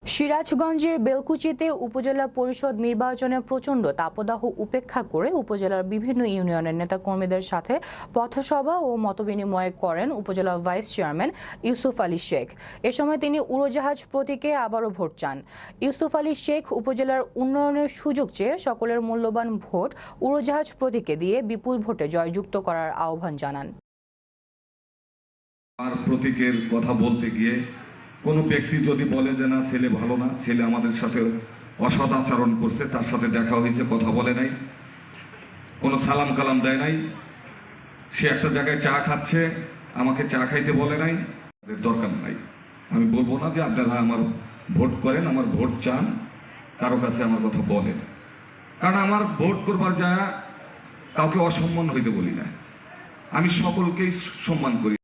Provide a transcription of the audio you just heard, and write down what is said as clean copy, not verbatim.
সিরাজগঞ্জের বেলকুচিতে উপজেলা পরিষদ নির্বাচনে প্রচণ্ড তাপদাহ উপেক্ষা করে উপজেলার বিভিন্ন ইউনিয়নের নেতাকর্মীদের সাথে পথসভা ও মতবিনিময় করেন উপজেলা ভাইস চেয়ারম্যান ইউসুফ আলী শেখ। এ সময় তিনি উড়োজাহাজ প্রতীকে আবারও ভোট চান। ইউসুফ আলী শেখ উপজেলার উন্নয়নের সুযোগ চেয়ে সকলের মূল্যবান ভোট উড়োজাহাজ প্রতীকে দিয়ে বিপুল ভোটে জয়যুক্ত করার আহ্বান জানান। আর প্রতীকের কথা বলতে গিয়ে কোনো ব্যক্তি যদি বলে যে না ছেলে ভালো না, ছেলে আমাদের সাথে অসৎ আচরণ করছে, তার সাথে দেখা হয়েছে, কথা বলে নাই, কোনো সালাম কালাম দেয় নাই, সে একটা জায়গায় চা খাচ্ছে, আমাকে চা খাইতে বলে নাই, দরকার নাই। আমি বলবো না যে আপনারা আমার ভোট করেন, আমার ভোট চান, কারো কাছে আমার কথা বলেন, কারণ আমার ভোট করবার যায় কাউকে অসম্মান হইতে বলি না, আমি সকলকেই সম্মান করি।